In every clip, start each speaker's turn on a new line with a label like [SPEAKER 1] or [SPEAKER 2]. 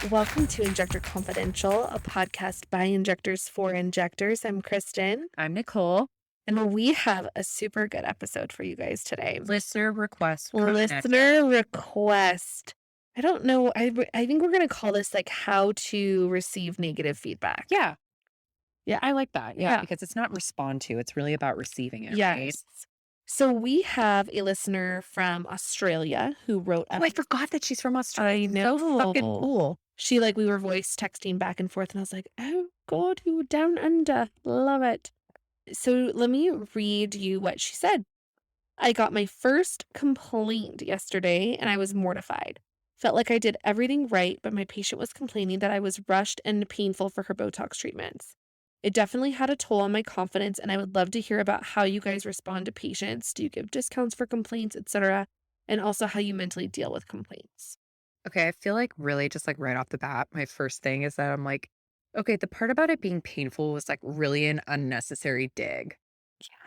[SPEAKER 1] Welcome to Injector Confidential, a podcast by injectors for injectors. I'm Kristen,
[SPEAKER 2] I'm Nicole.
[SPEAKER 1] and we have a super good episode for you guys today.
[SPEAKER 2] Listener request.
[SPEAKER 1] Listener request. I don't know. I think we're going to call this like how to receive negative feedback.
[SPEAKER 2] Yeah.
[SPEAKER 1] Yeah.
[SPEAKER 2] I like that. Yeah.
[SPEAKER 1] Yeah.
[SPEAKER 2] Because it's not respond to, it's really about receiving it. Right?
[SPEAKER 1] Yes. So we have a listener from Australia who wrote
[SPEAKER 2] Oh, I forgot that she's from Australia.
[SPEAKER 1] I know.
[SPEAKER 2] So fucking cool.
[SPEAKER 1] We were voice texting back and forth, and I was like, oh God, you were down under. Love it. So let me read you what she said. I got my first complaint yesterday and I was mortified. Felt like I did everything right, but my patient was complaining that I was rushed and painful for her Botox treatments. It definitely had a toll on my confidence, and I would love to hear about how you guys respond to patients. Do you give discounts for complaints, etc.? And also how you mentally deal with complaints.
[SPEAKER 2] Okay. I feel like really just like right off the bat, my first thing is that I'm like, okay, the part about it being painful was like really an unnecessary dig.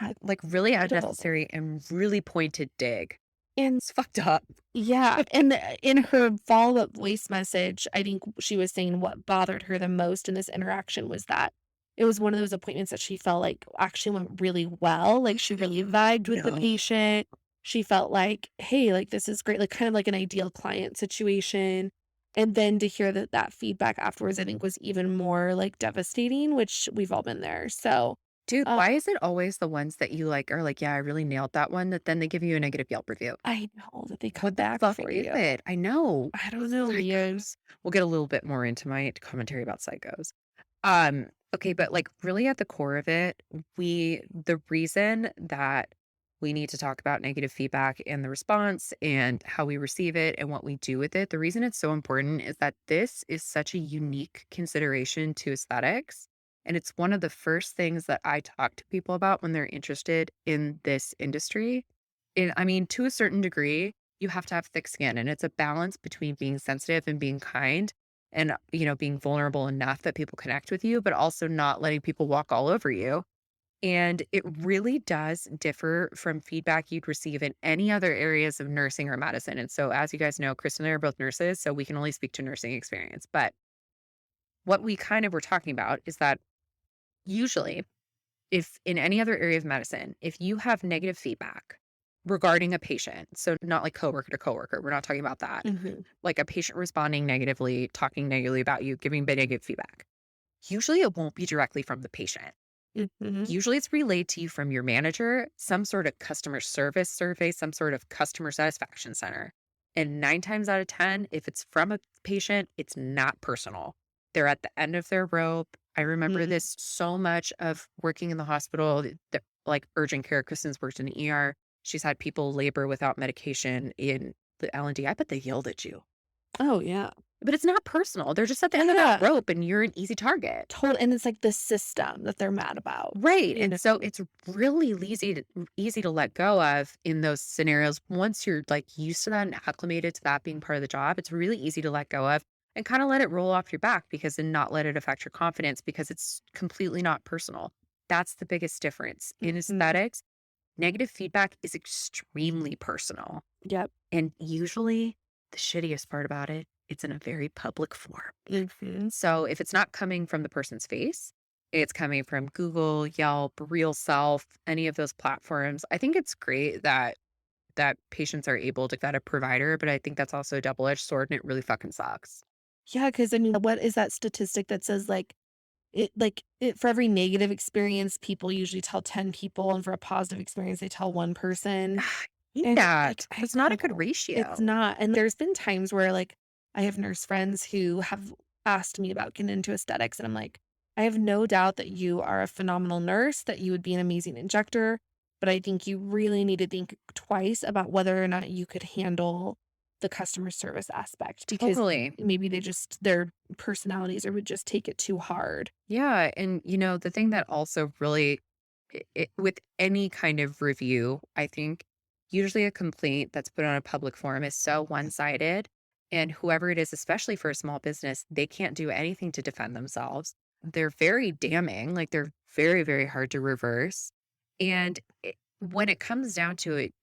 [SPEAKER 1] Yeah,
[SPEAKER 2] Like really
[SPEAKER 1] little.
[SPEAKER 2] unnecessary and really pointed dig.
[SPEAKER 1] And
[SPEAKER 2] It's fucked up.
[SPEAKER 1] yeah, and in her follow-up voice message, I think she was saying what bothered her the most in this interaction was that it was one of those appointments that she felt like actually went really well. Like she really vibed with the
[SPEAKER 2] Yeah.
[SPEAKER 1] patient. She felt like, hey, like this is great, like kind of like an ideal client situation. And then to hear that feedback afterwards, I think was even more like devastating, which we've all been there. So,
[SPEAKER 2] Dude,
[SPEAKER 1] uh,
[SPEAKER 2] why is it always the ones that you like are like, yeah, I really nailed that one, that then they give you a negative Yelp review?
[SPEAKER 1] I know that they come
[SPEAKER 2] What the
[SPEAKER 1] back
[SPEAKER 2] fuck
[SPEAKER 1] for
[SPEAKER 2] is
[SPEAKER 1] you.
[SPEAKER 2] it? I know.
[SPEAKER 1] I don't know, Leos.
[SPEAKER 2] We'll get a little bit more into my commentary about psychos. Okay, but like really at the core of it, the reason that we need to talk about negative feedback and the response and how we receive it and what we do with it, the reason it's so important is that this is such a unique consideration to aesthetics. And it's one of the first things that I talk to people about when they're interested in this industry. And I mean, to a certain degree, you have to have thick skin, and it's a balance between being sensitive and being kind and, being vulnerable enough that people connect with you, but also not letting people walk all over you. And it really does differ from feedback you'd receive in any other areas of nursing or medicine. And so, as you guys know, Kristen and I are both nurses, so we can only speak to nursing experience. But what we kind of were talking about is that usually, if in any other area of medicine, if you have negative feedback regarding a patient, so not like coworker to coworker, we're not talking about that,
[SPEAKER 1] Mhm.
[SPEAKER 2] like a patient responding negatively, talking negatively about you, giving negative feedback, usually it won't be directly from the patient.
[SPEAKER 1] Mhm.
[SPEAKER 2] Usually it's relayed to you from your manager, some sort of customer service survey, some sort of customer satisfaction center. And 9 times out of 10, if it's from a patient, it's not personal. They're at the end of their rope. I remember
[SPEAKER 1] Mhm.
[SPEAKER 2] this so much of working in the hospital, like urgent care. Kristen's worked in the ER. She's had people labor without medication in the L&D. I bet they yelled at you.
[SPEAKER 1] Oh, yeah.
[SPEAKER 2] But it's not personal. They're just at the end of
[SPEAKER 1] Yeah.
[SPEAKER 2] that rope and you're an easy target.
[SPEAKER 1] And it's like the system that they're mad about.
[SPEAKER 2] Right.
[SPEAKER 1] You know?
[SPEAKER 2] And so it's really easy to let go of in those scenarios. Once you're like used to that and acclimated to that being part of the job, it's really easy to let go of and kind of let it roll off your back and not let it affect your confidence because it's completely not personal. That's the biggest difference. In
[SPEAKER 1] Mhm.
[SPEAKER 2] aesthetics, negative feedback is extremely personal.
[SPEAKER 1] Yep.
[SPEAKER 2] And usually the shittiest part about it, it's in a very public form.
[SPEAKER 1] Mhm.
[SPEAKER 2] So if it's not coming from the person's face, it's coming from Google, Yelp, Real Self, any of those platforms. I think it's great that patients are able to get a provider, but I think that's also a double-edged sword and it really fucking sucks.
[SPEAKER 1] Yeah, 'cause I mean, what is that statistic that says for every negative experience, people usually tell 10 people, and for a positive experience, they tell one person.
[SPEAKER 2] Hate
[SPEAKER 1] And like,
[SPEAKER 2] that.
[SPEAKER 1] I
[SPEAKER 2] That's not a good
[SPEAKER 1] know it's
[SPEAKER 2] ratio.
[SPEAKER 1] not. And there's been times where like I have nurse friends who have asked me about getting into aesthetics, and I'm like, I have no doubt that you are a phenomenal nurse, that you would be an amazing injector, but I think you really need to think twice about whether or not you could handle the customer service aspect because
[SPEAKER 2] Totally.
[SPEAKER 1] maybe their personalities or would just take it too hard.
[SPEAKER 2] Yeah, and the thing that also really with any kind of review, I think usually a complaint that's put on a public forum is so one-sided, and whoever it is, especially for a small business, they can't do anything to defend themselves. They're very damning, like they're very, very hard to reverse. And when it comes down to it,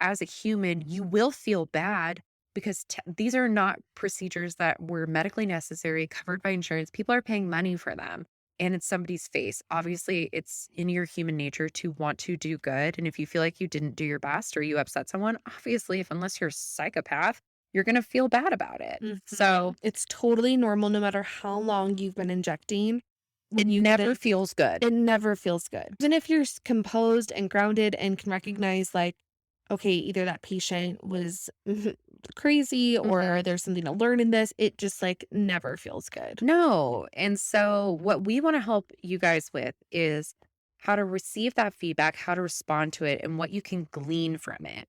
[SPEAKER 2] as a human, you will feel bad because these are not procedures that were medically necessary, covered by insurance. People are paying money for them and it's somebody's face. Obviously, it's in your human nature to want to do good. And if you feel like you didn't do your best or you upset someone, obviously, if unless you're a psychopath, you're going to feel bad about it. So
[SPEAKER 1] It's totally normal no matter how long you've been injecting.
[SPEAKER 2] it never feels good.
[SPEAKER 1] It never feels good. Even if you're composed and grounded and can recognize, like, okay, either that patient was crazy or there's something to learn in this, it just like never feels good.
[SPEAKER 2] No. And so, what we want to help you guys with is how to receive that feedback, how to respond to it, and what you can glean from it.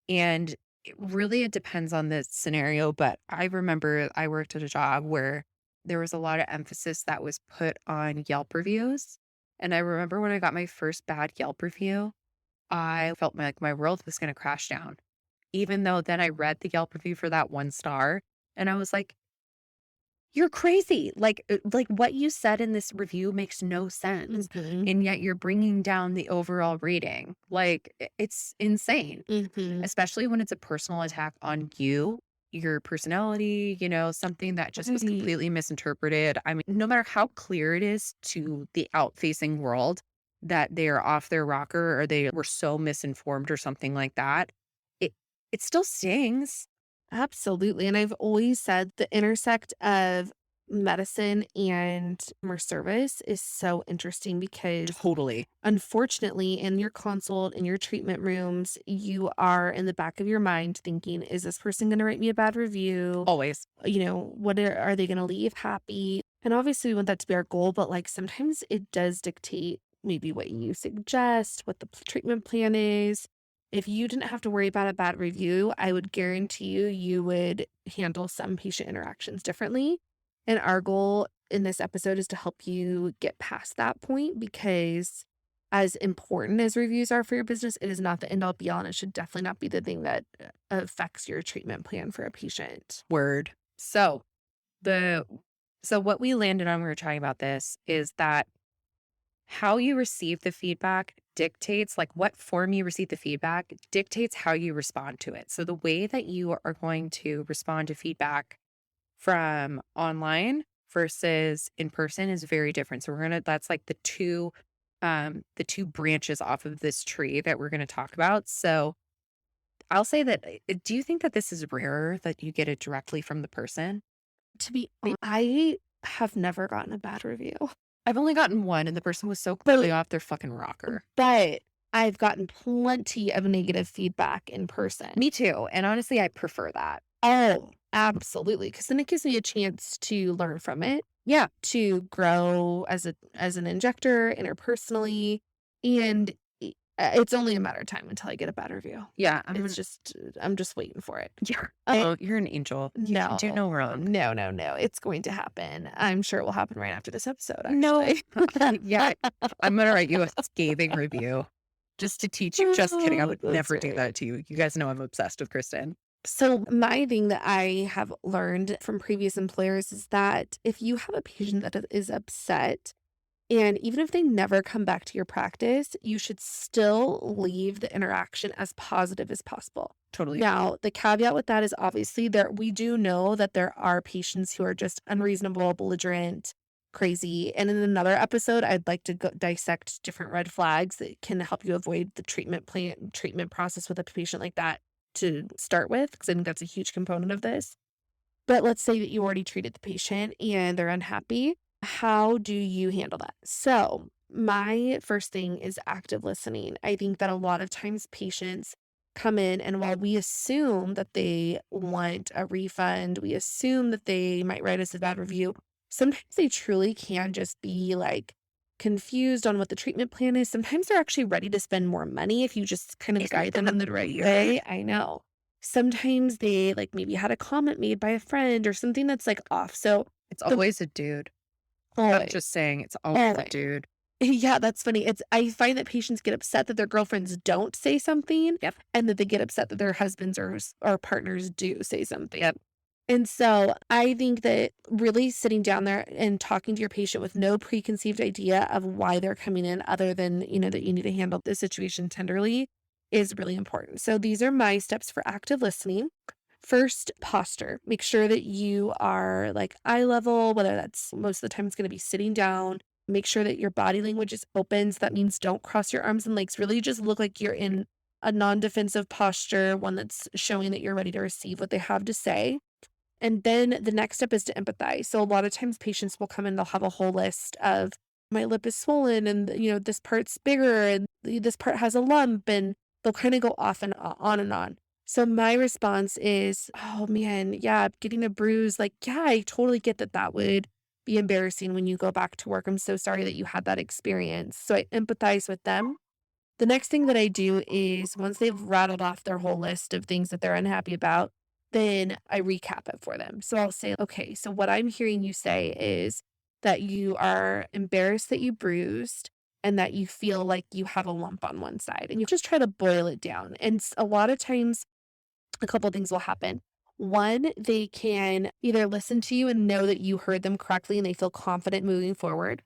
[SPEAKER 2] And it depends on the scenario. But I remember I worked at a job where there was a lot of emphasis that was put on Yelp reviews. And I remember when I got my first bad Yelp review, I felt like my world was going to crash down. Even though then I read the Yelp review for that 1 star and I was like, you're crazy. Like what you said in this review makes no sense.
[SPEAKER 1] Mhm.
[SPEAKER 2] And yet you're bringing down the overall rating. Like it's insane,
[SPEAKER 1] Mhm.
[SPEAKER 2] especially when it's a personal attack on you, your personality, something that just was
[SPEAKER 1] Right.
[SPEAKER 2] completely misinterpreted. I mean, no matter how clear it is to the out-facing world that they are off their rocker or they were so misinformed or something like that, it it still stings.
[SPEAKER 1] Absolutely. And I've always said the intersect of medicine and customer service is so interesting because
[SPEAKER 2] Totally.
[SPEAKER 1] unfortunately, in your consult, in your treatment rooms, you are in the back of your mind thinking, is this person going to write me a bad review?
[SPEAKER 2] Always.
[SPEAKER 1] What are they going to leave happy? And obviously, we want that to be our goal, but like sometimes it does dictate maybe what you suggest, what the treatment plan is. If you didn't have to worry about a bad review, I would guarantee you would handle some patient interactions differently. And our goal in this episode is to help you get past that point because as important as reviews are for your business, it is not the end all be all, and it should definitely not be the thing that affects your treatment plan for a patient.
[SPEAKER 2] Word. The so what we landed on when we were talking about this is that how you receive the feedback dictates, like what form you receive the feedback dictates how you respond to it. So the way that you are going to respond to feedback from online versus in person is very different. So that's like the two branches off of this tree that we're going to talk about. So I'll say that do you think that this is rarer that you get it directly from the person?
[SPEAKER 1] To be honest, I have never gotten a bad review,
[SPEAKER 2] I've only gotten one, and the person was so clearly
[SPEAKER 1] but
[SPEAKER 2] off their fucking rocker.
[SPEAKER 1] but I've gotten plenty of negative feedback in person.
[SPEAKER 2] Me too, and honestly, I prefer that.
[SPEAKER 1] Oh, absolutely, because then it gives me a chance to learn from it,
[SPEAKER 2] Yeah,
[SPEAKER 1] to grow as an injector interpersonally, and it's only a matter of time until I get a bad review.
[SPEAKER 2] yeah,
[SPEAKER 1] I'm just waiting for it.
[SPEAKER 2] you're an angel. You can
[SPEAKER 1] No,
[SPEAKER 2] do no wrong.
[SPEAKER 1] no, it's going to happen. I'm sure it will happen right after this episode,
[SPEAKER 2] No.
[SPEAKER 1] actually.
[SPEAKER 2] Yeah, I'm gonna write you a scathing review just to teach you. Just kidding, I would
[SPEAKER 1] That's
[SPEAKER 2] never do
[SPEAKER 1] great.
[SPEAKER 2] that to you. You guys know I'm obsessed with Kristen.
[SPEAKER 1] So, my thing that I have learned from previous employers is that if you have a patient that is upset, and even if they never come back to your practice, you should still leave the interaction as positive as possible.
[SPEAKER 2] Totally.
[SPEAKER 1] Now, the caveat with that is obviously we do know that there are patients who are just unreasonable, belligerent, crazy. And in another episode, I'd like to dissect different red flags that can help you avoid the treatment process with a patient like that to start with, because I think that's a huge component of this. But let's say that you already treated the patient and they're unhappy. How do you handle that? So, my first thing is active listening. I think that a lot of times patients come in, and while we assume that they want a refund, we assume that they might write us a bad review, sometimes they truly can just be like confused on what the treatment plan is. Sometimes they're actually ready to spend more money if you just kind of
[SPEAKER 2] Isn't
[SPEAKER 1] guide them
[SPEAKER 2] that
[SPEAKER 1] in the right
[SPEAKER 2] weird?
[SPEAKER 1] way. I know. Sometimes they like maybe had a comment made by a friend or something that's like off. So
[SPEAKER 2] It's
[SPEAKER 1] the
[SPEAKER 2] always a dude. I'm
[SPEAKER 1] always,
[SPEAKER 2] just saying, it's always a
[SPEAKER 1] always.
[SPEAKER 2] dude.
[SPEAKER 1] Yeah, that's funny. I find that patients get upset that their girlfriends don't say something,
[SPEAKER 2] Yep.
[SPEAKER 1] and that they get upset that their husbands or partners do say something.
[SPEAKER 2] Yep.
[SPEAKER 1] And so I think that really sitting down there and talking to your patient with no preconceived idea of why they're coming in other than, that you need to handle the situation tenderly is really important. So these are my steps for active listening. First, posture. Make sure that you are like eye level, whether that's most of the time it's going to be sitting down. Make sure that your body language is open. So that means don't cross your arms and legs. Really just look like you're in a non defensive posture, one that's showing that you're ready to receive what they have to say. And then the next step is to empathize. So a lot of times patients will come in, they'll have a whole list of my lip is swollen and this part's bigger and this part has a lump and they'll kind of go off and on and on. So my response is, "Oh man, yeah, getting a bruise, like yeah, I totally get that that would be embarrassing when you go back to work. I'm so sorry that you had that experience." So I empathize with them. The next thing that I do is once they've rattled off their whole list of things that they're unhappy about, then I recap it for them. So I'll say, okay, so what I'm hearing you say is that you are embarrassed that you bruised and that you feel like you have a lump on one side. And you just try to boil it down. And a lot of times, a couple things will happen. One, they can either listen to you and know that you heard them correctly and they feel confident moving forward,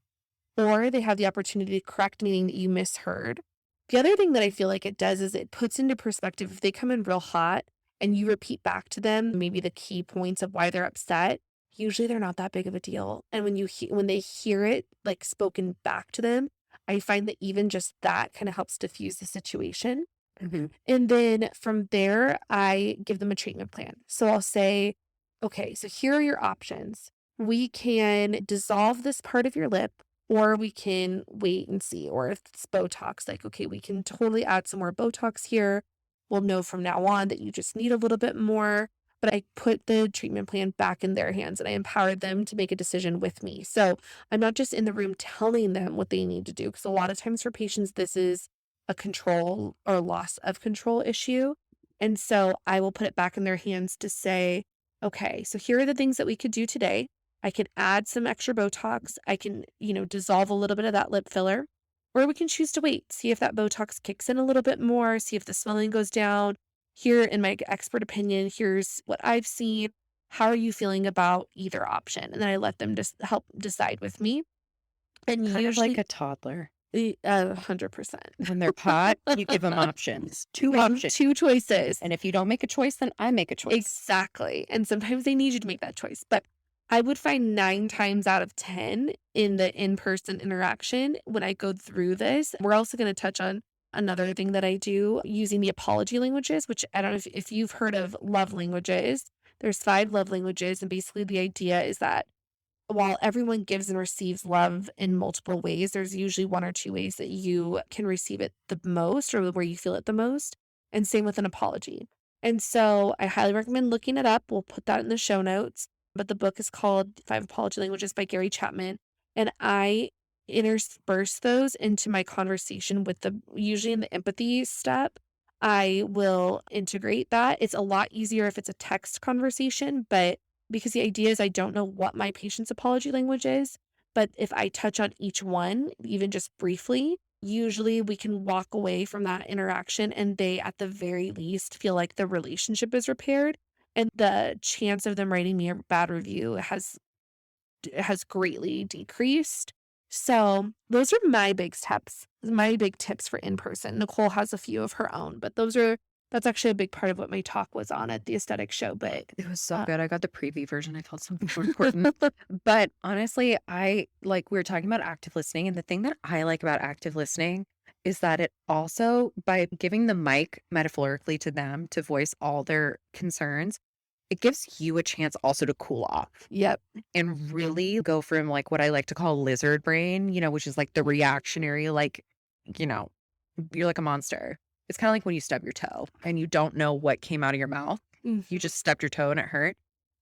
[SPEAKER 1] or they have the opportunity to correct anything that you misheard. The other thing that I feel like it does is it puts into perspective if they come in real hot and you repeat back to them maybe the key points of why they're upset, usually they're not that big of a deal. And when when they hear it like spoken back to them, I find that even just that kind of helps diffuse the situation.
[SPEAKER 2] Mhm.
[SPEAKER 1] And then from there, I give them a treatment plan. So I'll say, okay, so here are your options. We can dissolve this part of your lip, or we can wait and see. Or if it's Botox, like, okay, we can totally add some more Botox here. We'll know from now on that you just need a little bit more. But I put the treatment plan back in their hands and I empowered them to make a decision with me. So I'm not just in the room telling them what they need to do. Because a lot of times for patients, this is a control or loss of control issue. And so I will put it back in their hands to say, okay, so here are the things that we could do today. I can add some extra Botox. I can, dissolve a little bit of that lip filler, or we can choose to wait, see if that Botox kicks in a little bit more, see if the swelling goes down. Here, in my expert opinion, here's what I've seen. How are you feeling about either option? And then I let them just help decide with me. And
[SPEAKER 2] Kind of like
[SPEAKER 1] usually,
[SPEAKER 2] a toddler.
[SPEAKER 1] 100%.
[SPEAKER 2] When they're pot, you give them options, 2
[SPEAKER 1] Give 'em
[SPEAKER 2] options,
[SPEAKER 1] 2 choices.
[SPEAKER 2] and if you don't make a choice, then I make a choice.
[SPEAKER 1] Exactly, and sometimes they need you to make that choice, but I would find 9 times out of 10 in the in-person interaction when I go through this. We're also gonna touch on another thing that I do using the apology languages, which I don't know if you've heard of love languages. There's 5 love languages, and basically the idea is that while everyone gives and receives love in multiple ways, there's usually 1 or 2 ways that you can receive it the most or where you feel it the most, and same with an apology. And so I highly recommend looking it up. We'll put that in the show notes, but the book is called 5 Apology Languages by Gary Chapman, and I intersperse those into my conversation with the usually in the empathy step, I will integrate that. It's a lot easier if it's a text conversation, but because the idea is I don't know what my patient's apology language is, but if I touch on each one, even just briefly, usually we can walk away from that interaction and they, at the very least, feel like the relationship is repaired. And the chance of them writing me a bad review has greatly decreased. So those are my big tips for in person. Nicole has a few of her own, but that's actually a big part of what my talk was on at the aesthetic show. But
[SPEAKER 2] It was so
[SPEAKER 1] uh,
[SPEAKER 2] good. I got the preview version. I felt so more important. But honestly, we were talking about active listening, and the thing that I like about active listening is that it also, by giving the mic metaphorically to them to voice all their concerns, it gives you a chance also to cool off
[SPEAKER 1] yep.
[SPEAKER 2] and really go from like what I like to call lizard brain, which is like the reactionary, like, you know, you're like a monster. It's kind of like when you stub your toe and you don't know what came out of your mouth. You
[SPEAKER 1] Mhm.
[SPEAKER 2] just stubbed your toe and it hurt.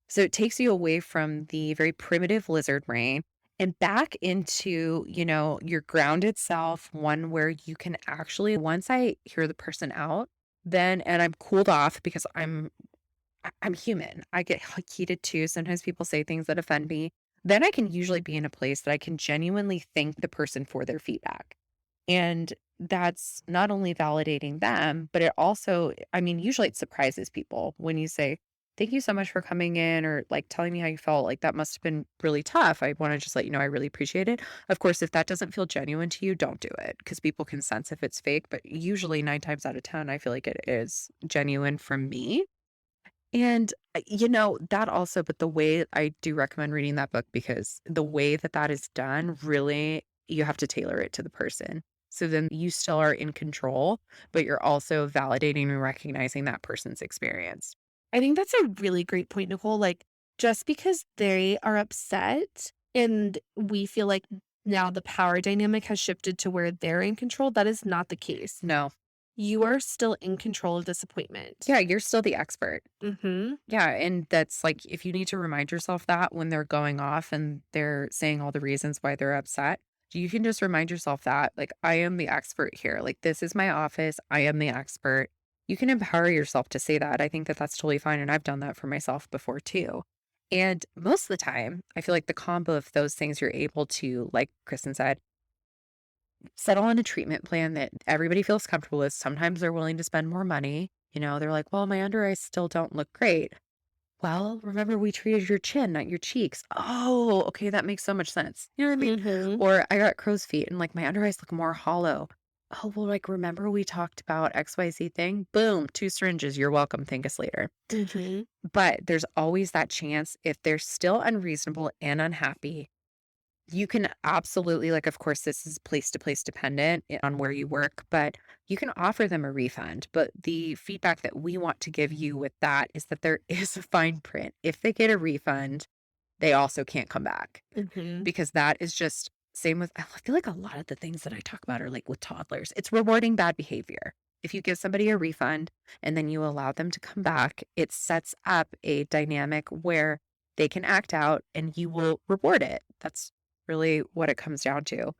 [SPEAKER 2] So it takes you away from the very primitive lizard brain and back into, your grounded self, one where you can actually, once I hear the person out, then, and I'm cooled off because I'm human. I get heated too. Sometimes people say things that offend me. Then I can usually be in a place that I can genuinely thank the person for their feedback. And that's not only validating them, but it also, I mean, usually it surprises people when you say, "Thank you so much for coming in," or like telling me how you felt. Like that must have been really tough. I want to just let you know I really appreciate it. Of course, if that doesn't feel genuine to you, don't do it because people can sense if it's fake. But usually 9 times out of 10, I feel like it is genuine from me. And, that also but the way I do recommend reading that book because the way that that is done, really, you have to tailor it to the person. So then you still are in control, but you're also validating and recognizing that person's experience.
[SPEAKER 1] I think that's a really great point, Nicole. Like, just because they are upset and we feel like now the power dynamic has shifted to where they're in control, that is not the case.
[SPEAKER 2] No.
[SPEAKER 1] You are still in control of this appointment.
[SPEAKER 2] Yeah, you're still the expert.
[SPEAKER 1] Mhm.
[SPEAKER 2] Yeah, and that's like if you need to remind yourself that when they're going off and they're saying all the reasons why they're upset, you can just remind yourself that, like, I am the expert here. Like, this is my office. I am the expert. You can empower yourself to say that. I think that that's totally fine. And I've done that for myself before too. And most of the time, I feel like the combo of those things you're able to, like Kristen said, settle on a treatment plan that everybody feels comfortable with. Sometimes they're willing to spend more money. They're like, well, my under eyes still don't look great. Well, remember we treated your chin, not your cheeks. Oh, okay, that makes so much sense. You know what I mean?
[SPEAKER 1] Mhm.
[SPEAKER 2] Or I got crow's feet and like my under eyes look more hollow. Oh, well, like remember we talked about XYZ thing? Boom, 2 syringes. You're welcome. Thank us later.
[SPEAKER 1] Mhm.
[SPEAKER 2] But there's always that chance if they're still unreasonable and unhappy, you can absolutely, like, of course, this is place to place dependent on where you work, but you can offer them a refund. But the feedback that we want to give you with that is that there is a fine print. If they get a refund, they also can't come back
[SPEAKER 1] Mhm.
[SPEAKER 2] because that is just same with, I feel like a lot of the things that I talk about are like with toddlers. It's rewarding bad behavior. If you give somebody a refund and then you allow them to come back, it sets up a dynamic where they can act out and you will reward it. That's really what it comes down to.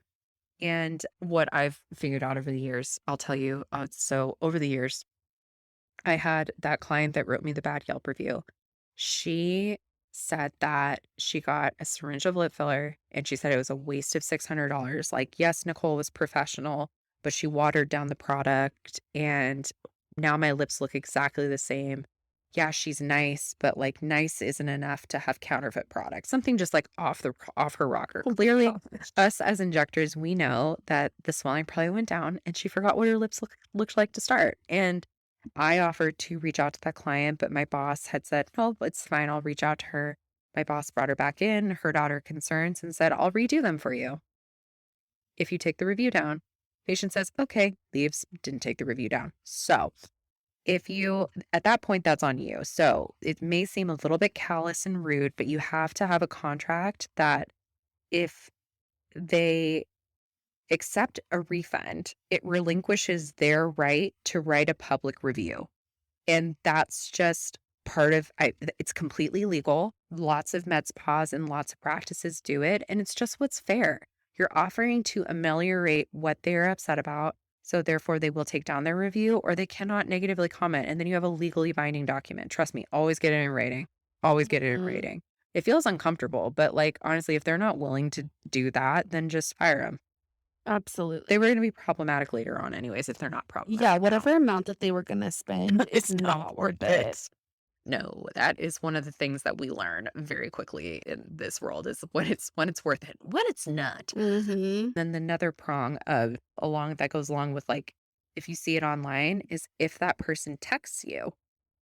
[SPEAKER 2] And what I've figured out over the years, I'll tell you. So, over the years, I had that client that wrote me the bad Yelp review. She said that she got a syringe of lip filler and she said it was a waste of $600. Like, yes, Nicole was professional, but she watered down the product and now my lips look exactly the same. Yeah, she's nice, but like nice isn't enough to have counterfeit products. Something just like off her rocker.
[SPEAKER 1] Oh my
[SPEAKER 2] Clearly,
[SPEAKER 1] gosh.
[SPEAKER 2] us as injectors, we know that the swelling probably went down and she forgot what her lips looked like to start. And I offered to reach out to that client, but my boss had said, "Oh, it's fine. I'll reach out to her." My boss brought her back in, heard out her concerns, and said, "I'll redo them for you if you take the review down." Patient says, "Okay," leaves, didn't take the review down. So, if you, at that point, that's on you. So, it may seem a little bit callous and rude, but you have to have a contract that if they accept a refund, it relinquishes their right to write a public review. And that's just part of it's completely legal. Lots of med spas and lots of practices do it, and it's just what's fair. You're offering to ameliorate what they're upset about, so therefore they will take down their review or they cannot negatively comment, and then you have a legally binding document. Trust me, always get it in writing. Always get it in
[SPEAKER 1] Mhm.
[SPEAKER 2] writing. It feels uncomfortable, but, like, honestly, if they're not willing to do that, then just fire them. They
[SPEAKER 1] Absolutely.
[SPEAKER 2] were gonna be problematic later on anyways if they're not
[SPEAKER 1] Yeah,
[SPEAKER 2] problematic now.
[SPEAKER 1] whatever amount that they were gonna spend is
[SPEAKER 2] It's not
[SPEAKER 1] not
[SPEAKER 2] worth
[SPEAKER 1] worth it.
[SPEAKER 2] it. No, that is one of the things that we learn very quickly in this world is when it's worth it, when it's not.
[SPEAKER 1] Mhm.
[SPEAKER 2] Then another prong of along that goes along with like if you see it online is if that person texts you.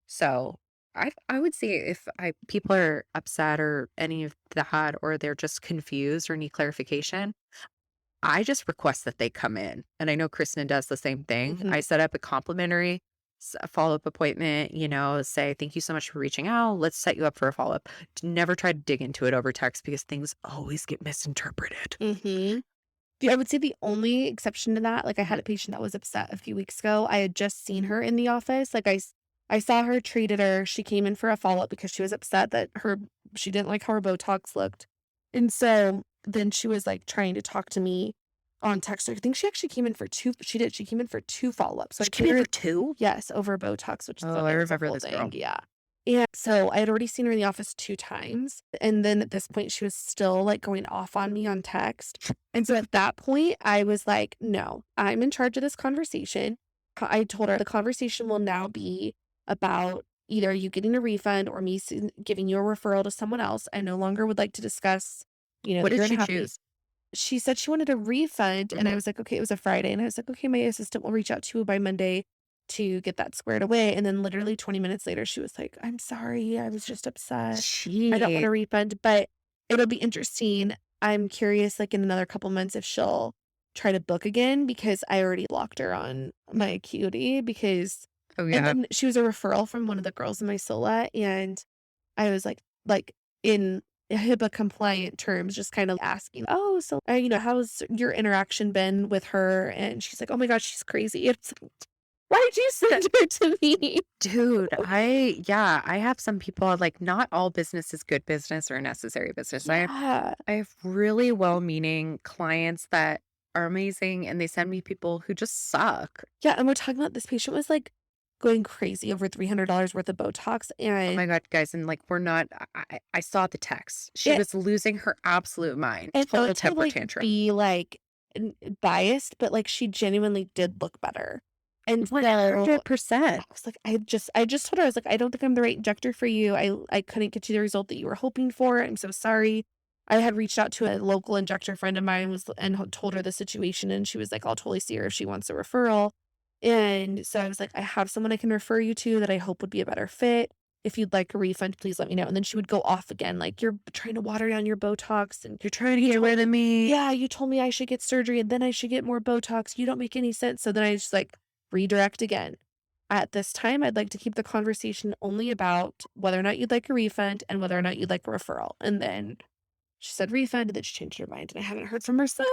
[SPEAKER 2] So I would say if people are upset or any of that or they're just confused or need clarification, I just request that they come in, and I know Kristen does the same thing.
[SPEAKER 1] Mhm.
[SPEAKER 2] I set up a complimentary follow-up appointment, say, "Thank you so much for reaching out. Let's set you up for a follow-up." Never try to dig into it over text because things always get misinterpreted.
[SPEAKER 1] Mhm. Yeah, I would say the only exception to that, like, I had a patient that was upset a few weeks ago. I had just seen her in the office. Like, I saw her, treated her. She came in for a follow-up because she was upset that she didn't like how her Botox looked. And so then she was, like, trying to talk to me on text. I think she actually came in for 2 she did, she came in for 2 follow-ups. So I
[SPEAKER 2] She came
[SPEAKER 1] gave
[SPEAKER 2] in
[SPEAKER 1] her
[SPEAKER 2] for 2?
[SPEAKER 1] yes, over Botox, which is
[SPEAKER 2] Oh, I
[SPEAKER 1] it was a
[SPEAKER 2] remember
[SPEAKER 1] whole
[SPEAKER 2] this
[SPEAKER 1] thing,
[SPEAKER 2] girl.
[SPEAKER 1] yeah. And so I had already seen her in the office 2 times, and then at this point, she was still, like, going off on me on text. And so at that point, I was like, "No, I'm in charge of this conversation." I told her, "The conversation will now be about either you getting a refund or me giving you a referral to someone else. I no longer would like to discuss,
[SPEAKER 2] What
[SPEAKER 1] that
[SPEAKER 2] did
[SPEAKER 1] you're
[SPEAKER 2] she
[SPEAKER 1] unhappy."
[SPEAKER 2] choose?
[SPEAKER 1] She said she wanted a refund, and I was like, "Okay." It was a Friday, and I was like, "Okay, my assistant will reach out to you by Monday." to get that squared away, and then literally 20 minutes later, she was like, "I'm sorry, I was just upset. I don't want
[SPEAKER 2] Jeez.
[SPEAKER 1] a refund," but it'll be interesting. I'm curious, like, in another couple months if she'll try to book again because I already blocked her on my Acuity because
[SPEAKER 2] Oh,
[SPEAKER 1] and
[SPEAKER 2] yeah.
[SPEAKER 1] then she was a referral from one of the girls in my Sola, and I was like, in HIPAA compliant terms, just kind of asking, "Oh, so, how's your interaction been with her?" And she's like, "Oh my gosh, she's crazy." It's like, "Why'd you send her to me?"
[SPEAKER 2] Dude, I have some people like not all business is good business or necessary business.
[SPEAKER 1] Yeah.
[SPEAKER 2] I have really well-meaning clients that are amazing and they send me people who just suck.
[SPEAKER 1] Yeah, and we're talking about this patient was, like, going crazy over $300 worth of Botox,
[SPEAKER 2] Oh
[SPEAKER 1] and
[SPEAKER 2] my God, guys, and like we're not I saw the text. She
[SPEAKER 1] it
[SPEAKER 2] was losing her absolute mind.
[SPEAKER 1] and
[SPEAKER 2] Total
[SPEAKER 1] not to,
[SPEAKER 2] temper
[SPEAKER 1] like,
[SPEAKER 2] tantrum.
[SPEAKER 1] be, like, biased, but, like, she genuinely did look better. And so
[SPEAKER 2] 100%.
[SPEAKER 1] I just told her, I was like, "I don't think I'm the right injector for you. I couldn't get you the result that you were hoping for. I'm so sorry." I had reached out to a local injector friend of mine was and told her the situation, and she was like, "I'll totally see her if she wants a referral." And so I was like, "I have someone I can refer you to that I hope would be a better fit. If you'd like a refund, please let me know." And then she would go off again, like, "You're trying to water down your Botox, and
[SPEAKER 2] You're trying to
[SPEAKER 1] you
[SPEAKER 2] get
[SPEAKER 1] told
[SPEAKER 2] rid of me.
[SPEAKER 1] yeah, you told me I should get surgery and then I should get more Botox. You don't make any sense." So then I just like redirect again. At this time, I'd like to keep the conversation only about whether or not you'd like a refund and whether or not you'd like a referral. And then she said refund, and then she changed her mind, and I haven't heard from her since.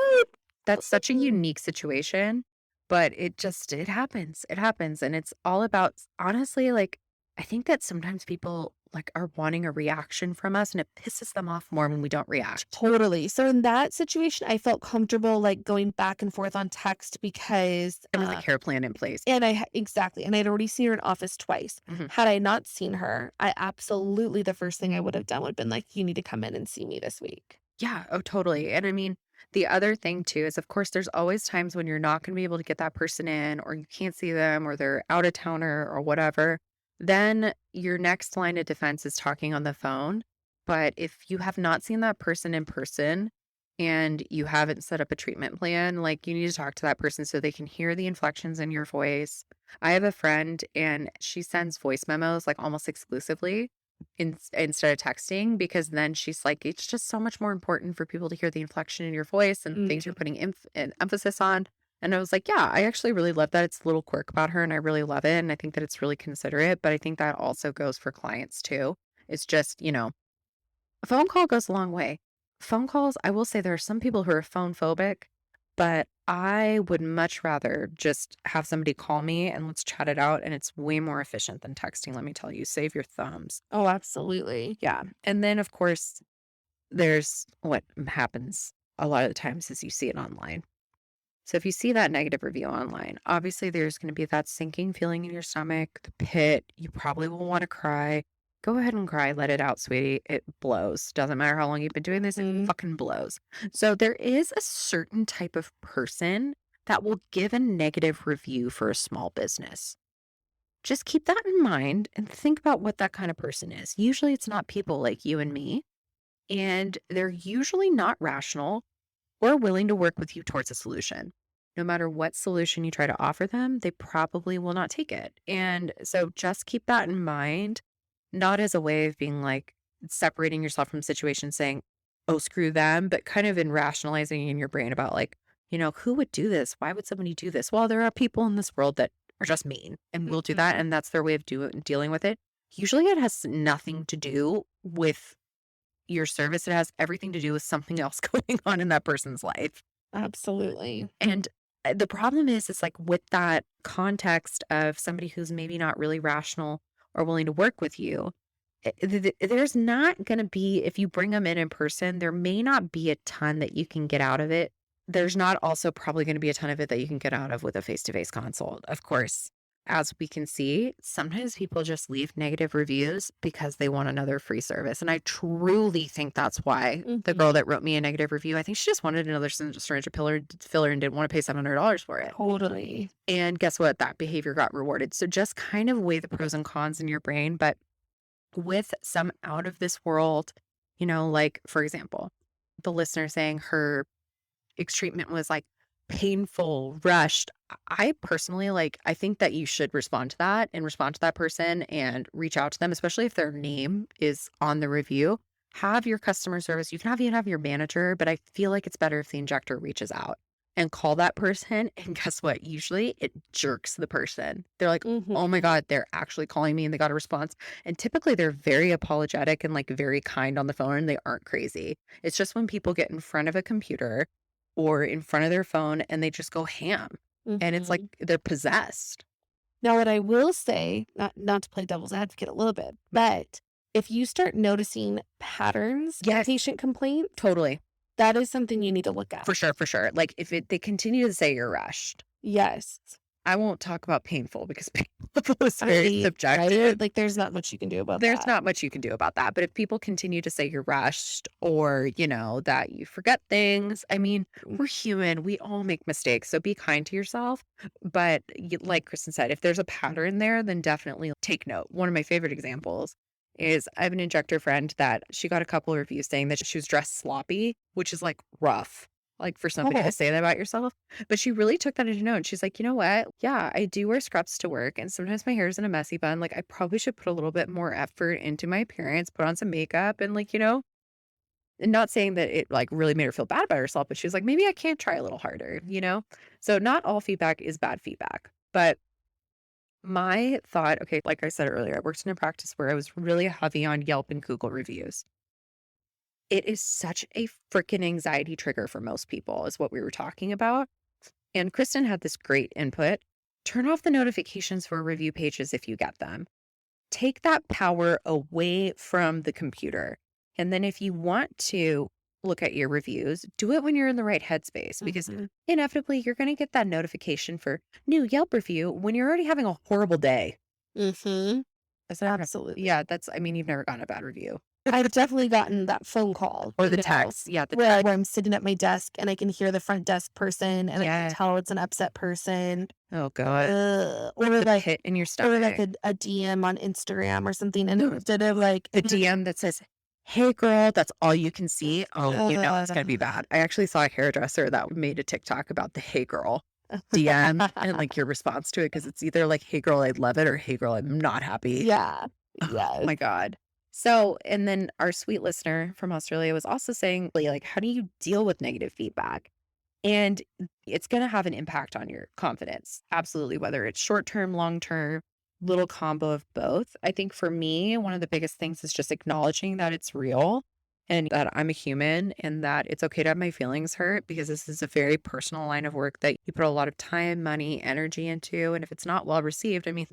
[SPEAKER 2] That's such a unique situation, but it happens. It happens, and it's all about honestly, like, I think that sometimes people, like, are wanting a reaction from us, and it pisses them off more when we don't react.
[SPEAKER 1] Totally. So in that situation, I felt comfortable like going back and forth on text because
[SPEAKER 2] Having the care plan in place.
[SPEAKER 1] and exactly, and I'd already seen her in office twice.
[SPEAKER 2] Mhm.
[SPEAKER 1] Had I not seen her, I absolutely the first thing I would have done would have been like, "You need to come in and see me this week."
[SPEAKER 2] Yeah, oh, totally, and I mean, the other thing too is, of course, there's always times when you're not gonna be able to get that person in, or you can't see them, or they're out of towner, or whatever. Then your next line of defense is talking on the phone, but if you have not seen that person in person, and you haven't set up a treatment plan, like, you need to talk to that person so they can hear the inflections in your voice. I have a friend, and she sends voice memos, like, almost exclusively, instead of texting because then she's like, "It's just so much more important for people to hear the inflection in your voice and things you're
[SPEAKER 1] Mhm.
[SPEAKER 2] putting an emphasis on." And I was like, "Yeah, I actually really love that. It's a little quirk about her, and I really love it, and I think that it's really considerate." But I think that also goes for clients too. It's just, a phone call goes a long way. Phone calls, I will say there are some people who are phone phobic, but I would much rather just have somebody call me and let's chat it out. And it's way more efficient than texting, let me tell you. Save your thumbs.
[SPEAKER 1] Oh, absolutely.
[SPEAKER 2] Yeah. And then, of course, there's what happens a lot of the times is you see it online. So if you see that negative review online, obviously there's going to be that sinking feeling in your stomach, the pit. You probably will want to cry. Go ahead and cry. Let it out, sweetie. It blows. Doesn't matter how long you've been doing this, it
[SPEAKER 1] Mhm.
[SPEAKER 2] fucking blows. So there is a certain type of person that will give a negative review for a small business. Just keep that in mind and think about what that kind of person is. Usually it's not people like you and me, and they're usually not rational or willing to work with you towards a solution. No matter what solution you try to offer them, they probably will not take it. And so just keep that in mind, not as a way of being like separating yourself from situations saying, oh, screw them, but kind of in rationalizing in your brain about like, who would do this? Why would somebody do this? Well, there are people in this world that are just mean and will do that.
[SPEAKER 1] Mhm.
[SPEAKER 2] And that's their way of dealing with it. Usually it has nothing to do with your service. It has everything to do with something else going on in that person's life.
[SPEAKER 1] Absolutely.
[SPEAKER 2] And the problem is like with that context of somebody who's maybe not really rational or willing to work with you, there's not going to be, if you bring them in person, there may not be a ton that you can get out of it. There's not also probably going to be a ton of it that you can get out of with a face to face consult. Of course, as we can see, sometimes people just leave negative reviews because they want another free service. And I truly think that's why the
[SPEAKER 1] Mhm.
[SPEAKER 2] girl that wrote me a negative review, I think she just wanted another syringe of filler and didn't want to pay $700 for it.
[SPEAKER 1] Totally.
[SPEAKER 2] And guess what? That behavior got rewarded. So just kind of weigh the pros and cons in your brain. But with some out of this world, like, for example, the listener saying her treatment was like painful, rushed. I personally like, I think that you should respond to that and respond to that person and reach out to them, especially if their name is on the review. Have your customer service. You can have even have your manager, but I feel like it's better if the injector reaches out and call that person. And guess what? Usually it jerks the person. They're like, oh my
[SPEAKER 1] Mhm.
[SPEAKER 2] God, they're actually calling me and they got a response. And typically they're very apologetic and like very kind on the phone and they aren't crazy. It's just when people get in front of a computer or in front of their phone and they just go ham. And it's like
[SPEAKER 1] Mhm.
[SPEAKER 2] they're possessed.
[SPEAKER 1] Now what I will say, not to play devil's advocate a little bit, but if you start noticing patterns of
[SPEAKER 2] Yes,
[SPEAKER 1] patient complaints,
[SPEAKER 2] totally.
[SPEAKER 1] that is something you need to look at.
[SPEAKER 2] For sure, for sure. Like if they continue to say you're rushed,
[SPEAKER 1] Yes.
[SPEAKER 2] I won't talk about painful because painful is very
[SPEAKER 1] Right?
[SPEAKER 2] subjective.
[SPEAKER 1] Like, there's not much you can do about
[SPEAKER 2] There's
[SPEAKER 1] that.
[SPEAKER 2] not much you can do about that. But if people continue to say you're rushed or, that you forget things, I mean, we're human. We all make mistakes. So be kind to yourself. But like Kristen said, if there's a pattern there, then definitely take note. One of my favorite examples is I have an injector friend that she got a couple of reviews saying that she was dressed sloppy, which is like rough, like for somebody to
[SPEAKER 1] Oh.
[SPEAKER 2] say that about yourself. But she really took that into note. And she's like, you know what? Yeah, I do wear scrubs to work. And sometimes my hair is in a messy bun. Like, I probably should put a little bit more effort into my appearance, put on some makeup, and like, and not saying that it like really made her feel bad about herself, but she was like, maybe I can try a little harder. So, not all feedback is bad feedback. But my thought, okay, like I said earlier, I worked in a practice where I was really heavy on Yelp and Google reviews. It is such a freaking anxiety trigger for most people, is what we were talking about. And Kristen had this great input. Turn off the notifications for review pages if you get them. Take that power away from the computer. And then if you want to look at your reviews, do it when you're in the right headspace because
[SPEAKER 1] Mhm.
[SPEAKER 2] inevitably you're going to get that notification for new Yelp review when you're already having a horrible day.
[SPEAKER 1] Mhm.
[SPEAKER 2] That's never,
[SPEAKER 1] Absolutely.
[SPEAKER 2] yeah, I mean, you've never gotten a bad review
[SPEAKER 1] I've definitely gotten that phone call,
[SPEAKER 2] or the text. Yeah, the
[SPEAKER 1] where
[SPEAKER 2] text.
[SPEAKER 1] I'm sitting at my desk and I can hear the front desk person and I can
[SPEAKER 2] Yeah.
[SPEAKER 1] tell it's an upset person.
[SPEAKER 2] Oh, God.
[SPEAKER 1] Or
[SPEAKER 2] The
[SPEAKER 1] like
[SPEAKER 2] pit in your
[SPEAKER 1] or like
[SPEAKER 2] stomach.
[SPEAKER 1] a DM on Instagram or something, and instead of like,
[SPEAKER 2] The DM that says, "Hey girl," that's all you can see. Oh, it's gonna
[SPEAKER 1] uh,
[SPEAKER 2] be bad. I actually saw a hairdresser that made a TikTok about the "Hey girl" DM and, like, your response to it because it's either like, "Hey girl, I love it," or "Hey girl, I'm not happy."
[SPEAKER 1] yeah,
[SPEAKER 2] Oh
[SPEAKER 1] yes.
[SPEAKER 2] my god. So, and then our sweet listener from Australia was also saying, like, how do you deal with negative feedback? And it's gonna have an impact on your confidence. Absolutely, whether it's short term, long term, little combo of both. I think for me, one of the biggest things is just acknowledging that it's real and that I'm a human and that it's okay to have my feelings hurt because this is a very personal line of work that you put a lot of time, money, energy into. And if it's not well received, I mean,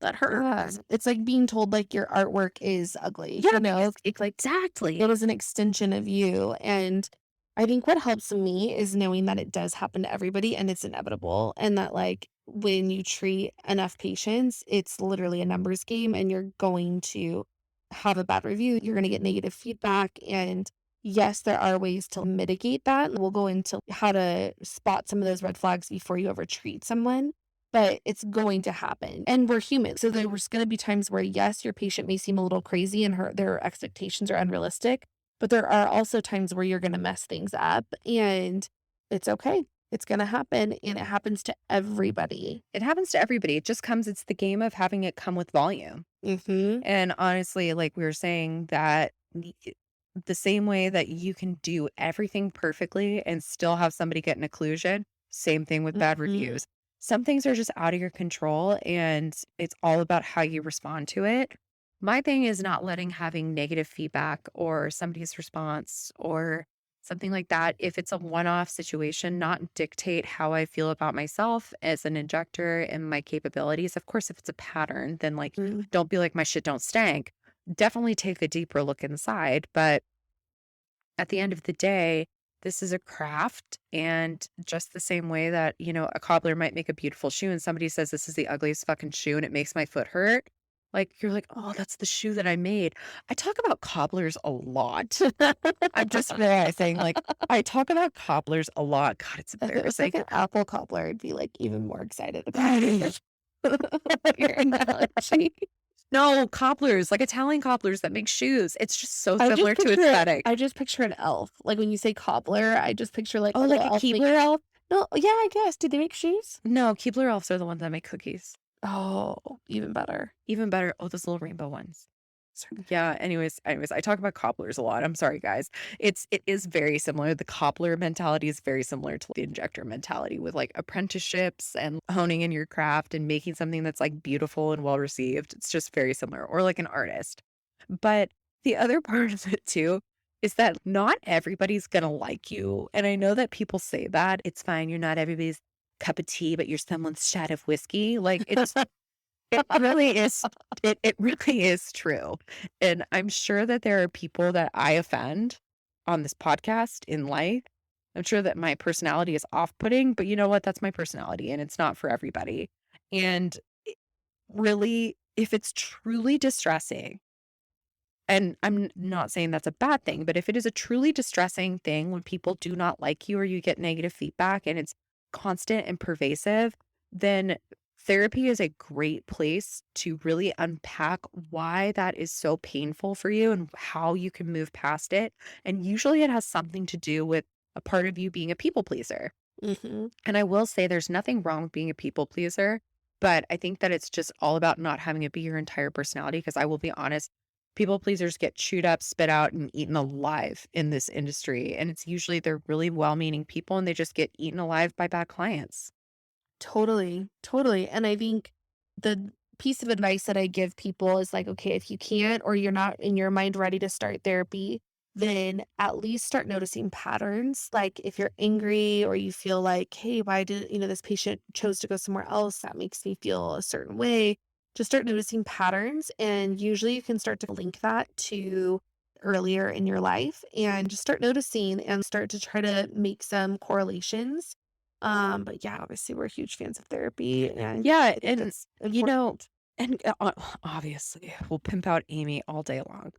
[SPEAKER 2] that
[SPEAKER 1] Yeah,
[SPEAKER 2] hurts.
[SPEAKER 1] it's like being told, like, your artwork is ugly,
[SPEAKER 2] Yeah, because exactly.
[SPEAKER 1] it is an extension of you, and I think what helps me is knowing that it does happen to everybody and it's inevitable, and that, like, when you treat enough patients, it's literally a numbers game, and you're going to have a bad review, you're gonna get negative feedback, and yes, there are ways to mitigate that, and we'll go into how to spot some of those red flags before you ever treat someone, but it's going to happen, and we're human, so there's gonna be times where, yes, your patient may seem a little crazy and their expectations are unrealistic, but there are also times where you're gonna mess things up, and it's okay. It's gonna happen, and it happens to everybody.
[SPEAKER 2] It happens to everybody. It just comes, it's the game of having it come with volume.
[SPEAKER 1] Mhm.
[SPEAKER 2] And honestly, like we were saying, that the same way that you can do everything perfectly and still have somebody get an occlusion, same thing with bad
[SPEAKER 1] Mhm.
[SPEAKER 2] reviews. Some things are just out of your control and it's all about how you respond to it. My thing is not letting having negative feedback or somebody's response or something like that, if it's a one off situation, not dictate how I feel about myself as an injector and my capabilities. Of course, if it's a pattern, then like,
[SPEAKER 1] Mhm.
[SPEAKER 2] don't be like, my shit don't stank. Definitely take a deeper look inside. But at the end of the day, this is a craft. And just the same way that, a cobbler might make a beautiful shoe and somebody says, this is the ugliest fucking shoe and it makes my foot hurt. Like, you're like, oh, that's the shoe that I made. I talk about cobblers a lot. I'm just realizing, like, I talk about cobblers a lot. God, it's
[SPEAKER 1] If it was
[SPEAKER 2] embarrassing.
[SPEAKER 1] like an apple cobbler, I'd be, like, even more excited about
[SPEAKER 2] That is your analogy. No, cobblers, like Italian cobblers that make shoes. It's just so
[SPEAKER 1] I
[SPEAKER 2] similar
[SPEAKER 1] just
[SPEAKER 2] to
[SPEAKER 1] picture it
[SPEAKER 2] aesthetic.
[SPEAKER 1] I just picture an elf. Like, when you say cobbler, I just picture, like,
[SPEAKER 2] Oh,
[SPEAKER 1] a
[SPEAKER 2] like
[SPEAKER 1] little
[SPEAKER 2] a
[SPEAKER 1] elf
[SPEAKER 2] Keebler
[SPEAKER 1] making
[SPEAKER 2] elf?
[SPEAKER 1] No, yeah, I guess. Do they make shoes?
[SPEAKER 2] No, Keebler elves are the ones that make cookies.
[SPEAKER 1] Oh, even better.
[SPEAKER 2] Even better. Oh, those little rainbow ones.
[SPEAKER 1] Sorry.
[SPEAKER 2] Yeah, anyways, I talk about cobblers a lot. I'm sorry, guys. It is very similar. The cobbler mentality is very similar to the injector mentality with like apprenticeships and honing in your craft and making something that's like beautiful and well received. It's just very similar, or like an artist. But the other part of it too is that not everybody's gonna like you. And I know that people say that it's fine, you're not everybody's cup of tea, but you're someone's shot of whiskey. Like it really is it really is true, and I'm sure that there are people that I offend on this podcast in life. I'm sure that my personality is off-putting, but you know what? That's my personality, and it's not for everybody, and really, if it's truly distressing, and I'm not saying that's a bad thing, but if it is a truly distressing thing when people do not like you or you get negative feedback and it's constant and pervasive, then therapy is a great place to really unpack why that is so painful for you and how you can move past it. And usually it has something to do with a part of you being a people pleaser.
[SPEAKER 1] Mhm.
[SPEAKER 2] And I will say there's nothing wrong with being a people pleaser, but I think that it's just all about not having it be your entire personality. Because I will be honest, people pleasers get chewed up, spit out, and eaten alive in this industry. And it's usually they're really well meaning people and they just get eaten alive by bad clients.
[SPEAKER 1] Totally, totally, and I think the piece of advice that I give people is like, okay, if you can't or you're not in your mind ready to start therapy, then at least start noticing patterns. Like, if you're angry or you feel like, hey, why did, this patient chose to go somewhere else? That makes me feel a certain way. Just start noticing patterns. And usually you can start to link that to earlier in your life and just start noticing and start to try to make some correlations. But yeah, obviously we're huge fans of therapy and
[SPEAKER 2] Yeah.
[SPEAKER 1] I think
[SPEAKER 2] And,
[SPEAKER 1] that's
[SPEAKER 2] you know,
[SPEAKER 1] important.
[SPEAKER 2] and obviously we'll pimp out Amy all day long.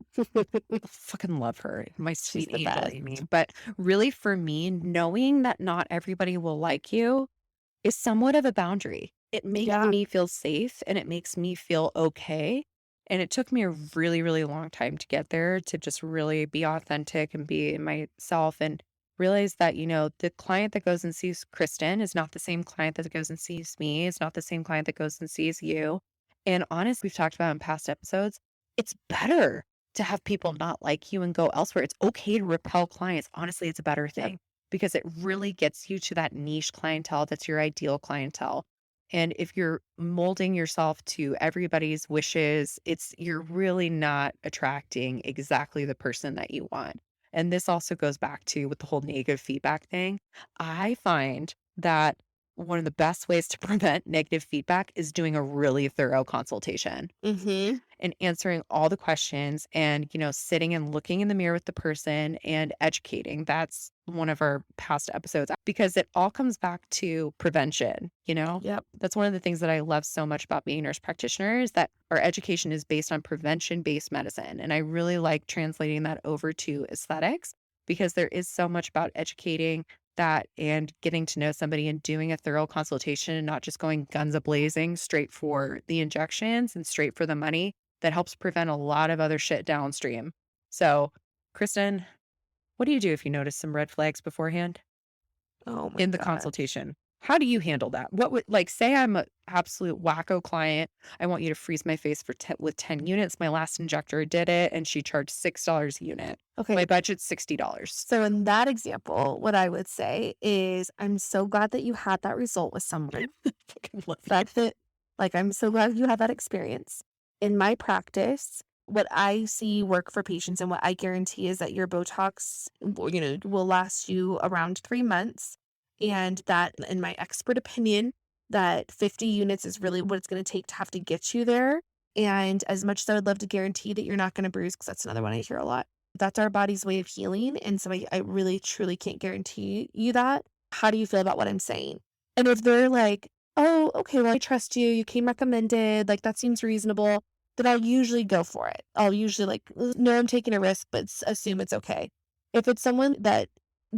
[SPEAKER 2] Fucking love her, my
[SPEAKER 1] She's
[SPEAKER 2] sweet
[SPEAKER 1] the
[SPEAKER 2] angel Amy.
[SPEAKER 1] best.
[SPEAKER 2] But really, for me, knowing that not everybody will like you is somewhat of a boundary. It makes
[SPEAKER 1] Yeah,
[SPEAKER 2] me feel safe and it makes me feel okay. And it took me a really, really long time to get there to just really be authentic and be myself and realize that, the client that goes and sees Kristen is not the same client that goes and sees me. It's not the same client that goes and sees you. And honestly, we've talked about in past episodes, it's better to have people not like you and go elsewhere. It's okay to repel clients. Honestly, it's a better
[SPEAKER 1] yep.
[SPEAKER 2] thing because it really gets you to that niche clientele that's your ideal clientele. And if you're molding yourself to everybody's wishes, you're really not attracting exactly the person that you want. And this also goes back to with the whole negative feedback thing. I find that one of the best ways to prevent negative feedback is doing a really thorough consultation
[SPEAKER 1] Mhm.
[SPEAKER 2] and answering all the questions and, sitting and looking in the mirror with the person and educating. That's one of our past episodes because it all comes back to prevention.
[SPEAKER 1] Yep.
[SPEAKER 2] That's one of the things that I love so much about being a nurse practitioner is that our education is based on prevention-based medicine. And I really like translating that over to aesthetics because there is so much about educating that and getting to know somebody and doing a thorough consultation and not just going guns a-blazing straight for the injections and straight for the money that helps prevent a lot of other shit downstream. So, Kristen, what do you do if you notice some red flags beforehand
[SPEAKER 1] Oh my
[SPEAKER 2] in the
[SPEAKER 1] gosh.
[SPEAKER 2] consultation? How do you handle that? What would like say I'm a absolute wacko client. I want you to freeze my face for with 10 units. My last injector did it and she charged $6 a unit.
[SPEAKER 1] Okay.
[SPEAKER 2] My budget's $60.
[SPEAKER 1] So in that example, what I would say is I'm so glad that you had that result with someone.
[SPEAKER 2] Fucking love you.
[SPEAKER 1] That's it. Like, I'm so glad you had that experience. In my practice, what I see work for patients and what I guarantee is that your Botox, will last you around 3 months. And that, in my expert opinion, that 50 units is really what it's going to take to have to get you there. And as much as I would love to guarantee that you're not going to bruise, because that's another one I hear a lot, that's our body's way of healing. And so I really, truly can't guarantee you that. How do you feel about what I'm saying? And if they're like, "Oh, okay, well, I trust you. You came recommended. Like, that seems reasonable." Then I'll usually go for it. I'll usually like, No, I'm taking a risk, but assume it's okay." If it's someone that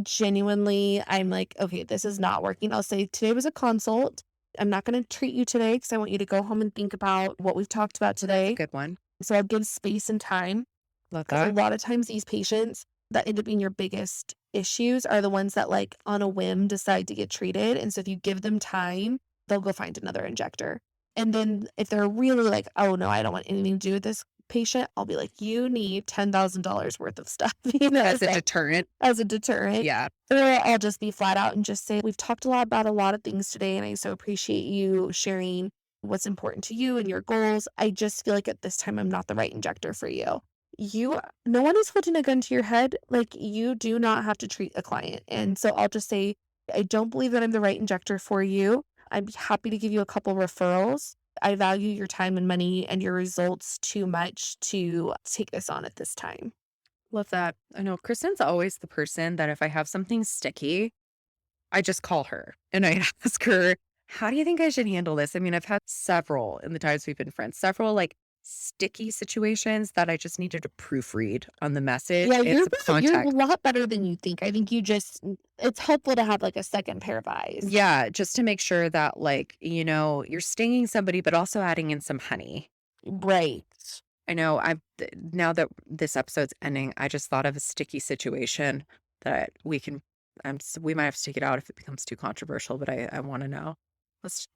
[SPEAKER 1] genuinely I'm like, okay, this is not working, I'll say, today was a consult. I'm not going to treat you today because I want you to go home and think about what we've talked about
[SPEAKER 2] That's a
[SPEAKER 1] today.
[SPEAKER 2] good one.
[SPEAKER 1] So I'll give space and time
[SPEAKER 2] Love
[SPEAKER 1] because a
[SPEAKER 2] that.
[SPEAKER 1] lot of times these patients that end up being your biggest issues are the ones that like on a whim decide to get treated. And so if you give them time, they'll go find another injector. And then if they're really like, oh no, I don't want anything to do with this patient, I'll be like, you need $10,000 worth of stuff,
[SPEAKER 2] As a
[SPEAKER 1] so,
[SPEAKER 2] deterrent.
[SPEAKER 1] as a deterrent.
[SPEAKER 2] Yeah.
[SPEAKER 1] Or I'll just be flat out and just say, we've talked a lot about a lot of things today, and I so appreciate you sharing what's important to you and your goals. I just feel like at this time, I'm not the right injector for you. No one is holding a gun to your head. Like, you do not have to treat a client. And so I'll just say, I don't believe that I'm the right injector for you. I'd be happy to give you a couple referrals. I value your time and money and your results too much to take this on at this time.
[SPEAKER 2] Love that. I know Kristen's always the person that if I have something sticky, I just call her and I ask her, how do you think I should handle this? I mean, I've had several in the times we've been friends, several like sticky situations that I just needed to proofread on the message
[SPEAKER 1] Yeah,
[SPEAKER 2] and some
[SPEAKER 1] you're a
[SPEAKER 2] context.
[SPEAKER 1] lot better than you think. I think you just it's helpful to have, like, a second pair of eyes.
[SPEAKER 2] Yeah, just to make sure that like, you're stinging somebody, but also adding in some honey.
[SPEAKER 1] Right.
[SPEAKER 2] I know now that this episode's ending, I just thought of a sticky situation that we might have to take it out if it becomes too controversial, but I want to know.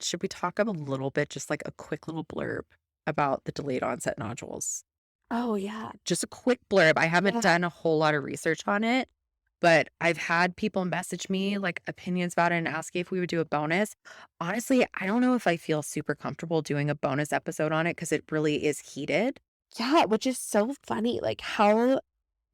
[SPEAKER 2] Should we talk a little bit, just like a quick little blurb about the delayed onset nodules?
[SPEAKER 1] Oh, yeah.
[SPEAKER 2] Just a quick blurb. I haven't
[SPEAKER 1] Yeah.
[SPEAKER 2] done a whole lot of research on it, but I've had people message me like opinions about it and asking if we would do a bonus. Honestly, I don't know if I feel super comfortable doing a bonus episode on it because it really is heated.
[SPEAKER 1] Yeah, which is so funny, like, how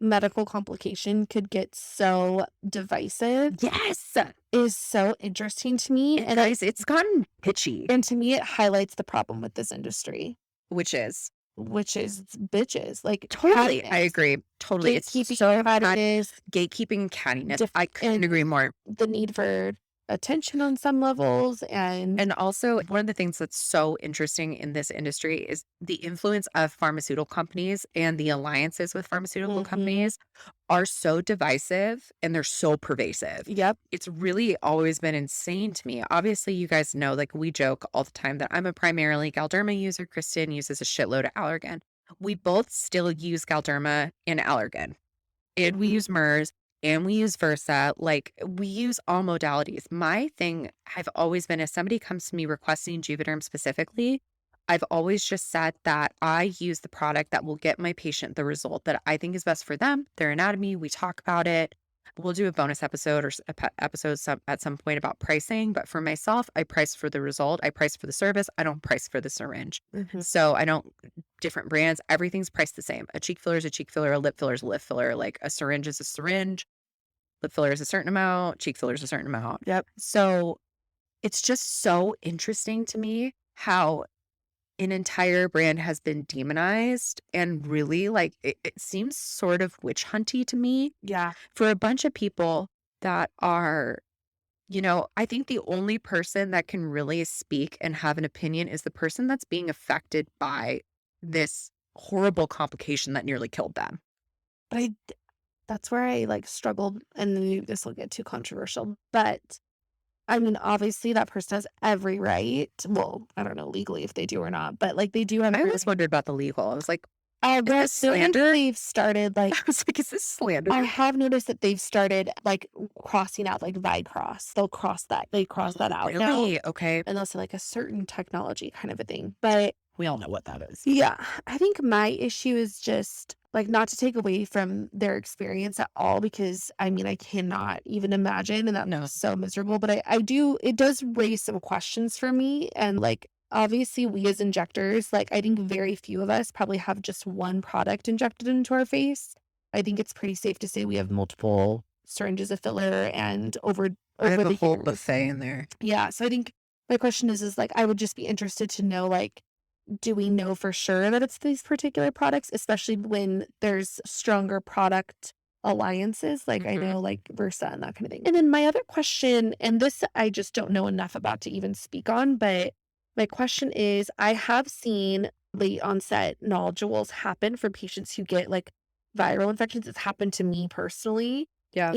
[SPEAKER 1] medical complication could get so divisive
[SPEAKER 2] Yes.
[SPEAKER 1] is so interesting to me,
[SPEAKER 2] And guys, it's gotten pitchy,
[SPEAKER 1] and to me, it highlights the problem with this industry,
[SPEAKER 2] which is
[SPEAKER 1] which is bitches, like,
[SPEAKER 2] totally, I
[SPEAKER 1] cattiness,
[SPEAKER 2] agree. Totally. It's
[SPEAKER 1] gatekeeping
[SPEAKER 2] so bad.
[SPEAKER 1] providers,
[SPEAKER 2] Gatekeeping and cattiness.
[SPEAKER 1] dif
[SPEAKER 2] I couldn't
[SPEAKER 1] and
[SPEAKER 2] agree more.
[SPEAKER 1] the need for attention on some levels, and
[SPEAKER 2] And also, one of the things that's so interesting in this industry is the influence of pharmaceutical companies and the alliances with pharmaceutical
[SPEAKER 1] mhm.
[SPEAKER 2] companies are so divisive and they're so pervasive.
[SPEAKER 1] Yep.
[SPEAKER 2] It's really always been insane to me. Obviously, you guys know, like we joke all the time that I'm a primarily Galderma user. Kristen uses a shitload of Allergan. We both still use Galderma and Allergan. And we
[SPEAKER 1] Mhm.
[SPEAKER 2] use MERS and we use Versa. Like we use all modalities. My thing I've always been if somebody comes to me requesting Juvederm specifically, I've always just said that I use the product that will get my patient the result that I think is best for them, their anatomy. We talk about it. We'll do a bonus episode or episode at some point about pricing. But for myself, I price for the result. I price for the service. I don't price for the syringe.
[SPEAKER 1] Mhm.
[SPEAKER 2] So I don't different brands, everything's priced the same. A cheek filler is a cheek filler, a lip filler is a lip filler, like a syringe is a syringe, lip filler is a certain amount, cheek filler is a certain amount.
[SPEAKER 1] Yep.
[SPEAKER 2] So it's just so interesting to me how an entire brand has been demonized and really like it seems sort of witch hunty to me
[SPEAKER 1] Yeah.
[SPEAKER 2] for a bunch of people that are, I think the only person that can really speak and have an opinion is the person that's being affected by this horrible complication that nearly killed them.
[SPEAKER 1] But that's where I, like, struggled, and maybe this will get too controversial, but, I mean, obviously, that person has every right well, I don't know legally if they do or not, but, like, they do have
[SPEAKER 2] I
[SPEAKER 1] every
[SPEAKER 2] always
[SPEAKER 1] right.
[SPEAKER 2] wondered about the legal. I was like, is
[SPEAKER 1] But I've
[SPEAKER 2] this
[SPEAKER 1] noticed
[SPEAKER 2] slander?
[SPEAKER 1] they've started,
[SPEAKER 2] I
[SPEAKER 1] like
[SPEAKER 2] was like, is this slander?
[SPEAKER 1] I have noticed that they've started, like, crossing out, like, Vicross. They cross that out now,
[SPEAKER 2] Really? Okay.
[SPEAKER 1] and they'll say, like, a certain technology kind of a thing, but
[SPEAKER 2] We all know what that is.
[SPEAKER 1] yeah, I think my issue is just, like, not to take away from their experience at all because, I mean, I cannot even imagine, and that's
[SPEAKER 2] No.
[SPEAKER 1] so miserable, but I do it does raise some questions for me, and, like, obviously, we as injectors, like, I think very few of us probably have just one product injected into our face. I think it's pretty safe to say we have multiple syringes of filler and
[SPEAKER 2] I
[SPEAKER 1] over
[SPEAKER 2] have a
[SPEAKER 1] the
[SPEAKER 2] whole
[SPEAKER 1] years.
[SPEAKER 2] buffet in there.
[SPEAKER 1] Yeah, so I think my question is, like, I would just be interested to know, like, do we know for sure that it's these particular products, especially when there's stronger product alliances, like I
[SPEAKER 2] Mhm.
[SPEAKER 1] know like Versa and that kind of thing. And then my other question, and this I just don't know enough about to even speak on, but my question is I have seen late onset nodules happen for patients who get like viral infections. It's happened to me personally.
[SPEAKER 2] Yeah.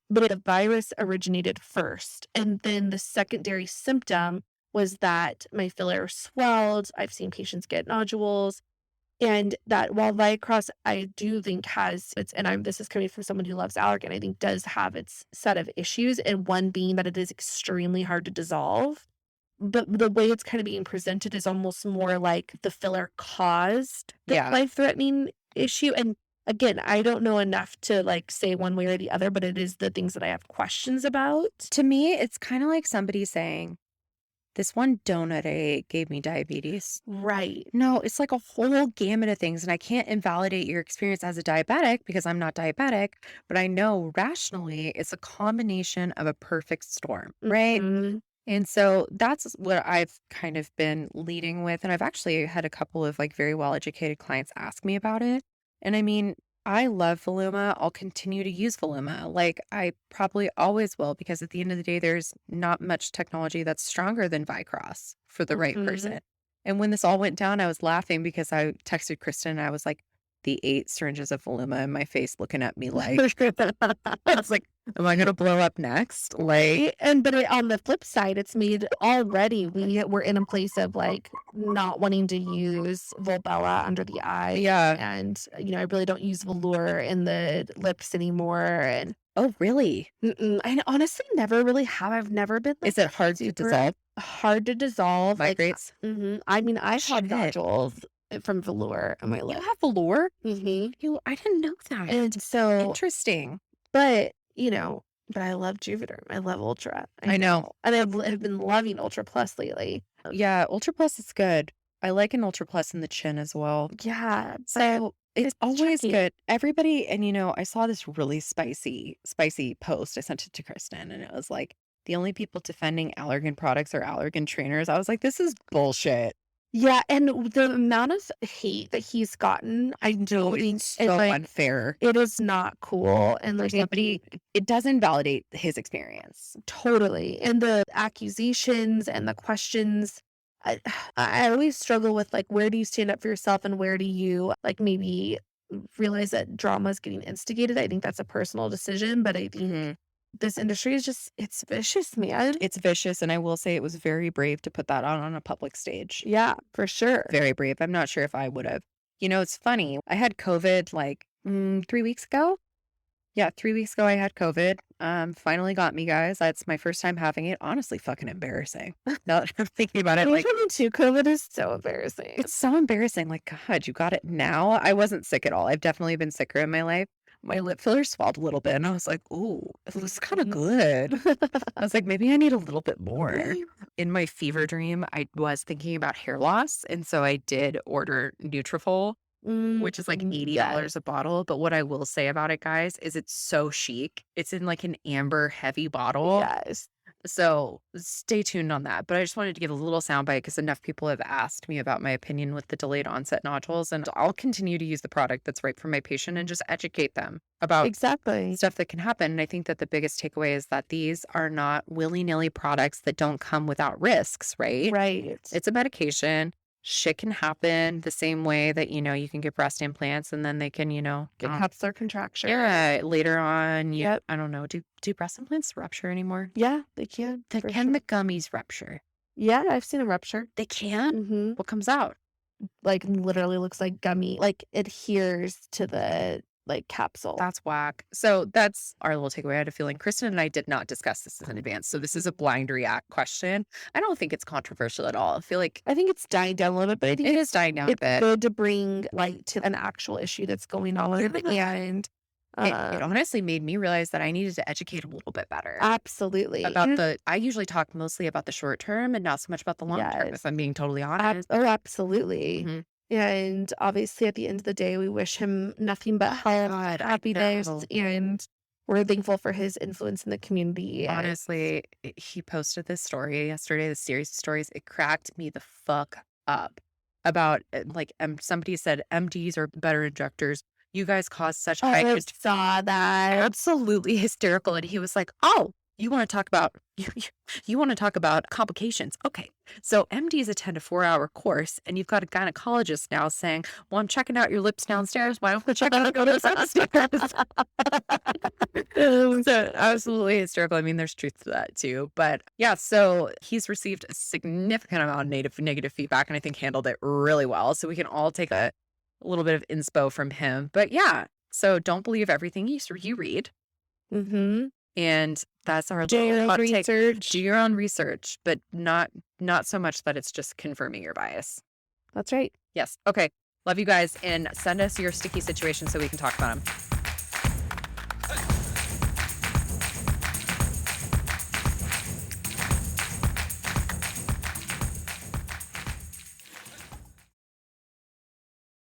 [SPEAKER 1] But the virus originated first. And then the secondary symptom was that my filler swelled. I've seen patients get nodules. And that while Vicross, I do think has its, and this is coming from someone who loves Allergan, I think does have its set of issues, and one being that it is extremely hard to dissolve. But the way it's kind of being presented is almost more like the filler caused the
[SPEAKER 2] Yeah.
[SPEAKER 1] life-threatening issue. And again, I don't know enough to like say one way or the other, but it is the things that I have questions about.
[SPEAKER 2] To me, it's kind of like somebody saying, this one donut I ate gave me diabetes.
[SPEAKER 1] Right.
[SPEAKER 2] No, it's like a whole gamut of things. And I can't invalidate your experience as a diabetic because I'm not diabetic, but I know rationally it's a combination of a perfect storm, right?
[SPEAKER 1] Mhm.
[SPEAKER 2] And so that's what I've kind of been leading with. And I've actually had a couple of like very well educated clients ask me about it. And I mean, I love Voluma. I'll continue to use Voluma. Like I probably always will because at the end of the day, there's not much technology that's stronger than Vicross for the right
[SPEAKER 1] Mhm.
[SPEAKER 2] person. And when this all went down, I was laughing because I texted Kristen and I was like, the 8 syringes of Voluma in my face looking at me like, I was like, am I going to blow up next? Like,
[SPEAKER 1] On the flip side, it's made already we're in a place of like not wanting to use Volbella under the eye.
[SPEAKER 2] yeah.
[SPEAKER 1] And, I really don't use Velour in the lips anymore. And
[SPEAKER 2] Oh, really?
[SPEAKER 1] I honestly never really have. I've never been like
[SPEAKER 2] Is it hard to
[SPEAKER 1] super
[SPEAKER 2] dissolve?
[SPEAKER 1] hard to dissolve. Like,
[SPEAKER 2] Migrates?
[SPEAKER 1] I mean, I've had
[SPEAKER 2] Shit.
[SPEAKER 1] nodules from Velour on my
[SPEAKER 2] You
[SPEAKER 1] lip.
[SPEAKER 2] have velour?
[SPEAKER 1] hmm
[SPEAKER 2] I didn't know that.
[SPEAKER 1] And so,
[SPEAKER 2] Interesting.
[SPEAKER 1] but, but I love Juvederm. I love Ultra. I
[SPEAKER 2] I know.
[SPEAKER 1] know. And I've been loving Ultra Plus lately.
[SPEAKER 2] Yeah, Ultra Plus is good. I like an Ultra Plus in the chin as well.
[SPEAKER 1] Yeah, but
[SPEAKER 2] So it's
[SPEAKER 1] it's
[SPEAKER 2] always
[SPEAKER 1] tricky.
[SPEAKER 2] good. Everybody, and I saw this really spicy post. I sent it to Kristen and it was like, the only people defending Allergan products are Allergan trainers. I was like, this is bullshit.
[SPEAKER 1] Yeah, and the amount of hate that he's gotten, I don't think
[SPEAKER 2] It's
[SPEAKER 1] it's
[SPEAKER 2] so
[SPEAKER 1] like
[SPEAKER 2] unfair.
[SPEAKER 1] it is not cool. And
[SPEAKER 2] For
[SPEAKER 1] like
[SPEAKER 2] somebody, it does invalidate his experience.
[SPEAKER 1] totally. And the accusations and the questions. I I always struggle with like where do you stand up for yourself and where do you like maybe realize that drama is getting instigated. I think that's a personal decision, but I think
[SPEAKER 2] Mhm.
[SPEAKER 1] this industry is just it's vicious, man.
[SPEAKER 2] It's vicious, and I will say it was very brave to put that on a public stage.
[SPEAKER 1] Yeah, for sure.
[SPEAKER 2] Very brave. I'm not sure if I would have. It's funny. I had COVID like 3 weeks ago. Yeah, 3 weeks ago I had COVID. Finally got me, guys. That's my first time having it. Honestly, fucking embarrassing. Now that I'm thinking about it, like
[SPEAKER 1] Me too. COVID is so embarrassing.
[SPEAKER 2] it's so embarrassing. Like, God, you got it now. I wasn't sick at all. I've definitely been sicker in my life. My lip filler swelled a little bit, and I was like, "Ooh, it looks kind of good." I was like, maybe I need a little bit more. In my fever dream, I was thinking about hair loss, and so I did order Nutrafol, which is like
[SPEAKER 1] Yeah.
[SPEAKER 2] $80 a bottle. But what I will say about it, guys, is it's so chic. It's in like an amber heavy bottle.
[SPEAKER 1] Yes.
[SPEAKER 2] So stay tuned on that. But I just wanted to give a little soundbite because enough people have asked me about my opinion with the delayed onset nodules. And I'll continue to use the product that's right for my patient and just educate them about
[SPEAKER 1] Exactly.
[SPEAKER 2] stuff that can happen. And I think that the biggest takeaway is that these are not willy-nilly products that don't come without risks, right?
[SPEAKER 1] Right.
[SPEAKER 2] It's a medication. Shit can happen the same way that, you can get breast implants and then they can,
[SPEAKER 1] It helps their contraction.
[SPEAKER 2] yeah, later on,
[SPEAKER 1] Yep.
[SPEAKER 2] I don't know. Do breast implants rupture anymore?
[SPEAKER 1] Yeah, they can. For
[SPEAKER 2] Can
[SPEAKER 1] sure.
[SPEAKER 2] the gummies rupture?
[SPEAKER 1] Yeah, I've seen a rupture.
[SPEAKER 2] They can? What comes out?
[SPEAKER 1] Like literally looks like gummy, like adheres to the like capsule.
[SPEAKER 2] That's whack. So that's our little takeaway. I had a feeling Kristen and I did not discuss this in advance. So this is a blind react question. I don't think it's controversial at all. I feel like
[SPEAKER 1] I think it's dying down a little bit, but I think
[SPEAKER 2] it is dying down a
[SPEAKER 1] it's
[SPEAKER 2] bit.
[SPEAKER 1] good to bring light to an actual issue that's going on. And
[SPEAKER 2] It honestly made me realize that I needed to educate a little bit better
[SPEAKER 1] absolutely.
[SPEAKER 2] about I usually talk mostly about the short term and not so much about the long term,
[SPEAKER 1] Yes.
[SPEAKER 2] if I'm being totally honest.
[SPEAKER 1] Absolutely.
[SPEAKER 2] Mhm.
[SPEAKER 1] And obviously, at the end of the day, we wish him nothing but health,
[SPEAKER 2] God, I
[SPEAKER 1] happiness,
[SPEAKER 2] know.
[SPEAKER 1] and we're thankful for his influence in the community. And
[SPEAKER 2] Honestly, he posted this story yesterday, this series of stories. It cracked me the fuck up about somebody said MDs are better injectors. You guys cause such high
[SPEAKER 1] I saw that.
[SPEAKER 2] absolutely hysterical. And he was like, oh, You want to talk about you want to talk about complications. Okay. So MDs attend a 4-hour course and you've got a gynecologist now saying, "Well, I'm checking out your lips downstairs. Why don't we check out those upstairs?" So absolutely hysterical. I mean, there's truth to that too. But yeah, so he's received a significant amount of negative feedback and I think handled it really well. So we can all take a little bit of inspo from him. But yeah, so don't believe everything you read.
[SPEAKER 1] Mm-hmm.
[SPEAKER 2] And that's our
[SPEAKER 1] Do your
[SPEAKER 2] little
[SPEAKER 1] own
[SPEAKER 2] hot take.
[SPEAKER 1] research.
[SPEAKER 2] Do your own research, but not so much that it's just confirming your bias.
[SPEAKER 1] That's right.
[SPEAKER 2] Yes. Okay. Love you guys and send us your sticky situation so we can talk about them.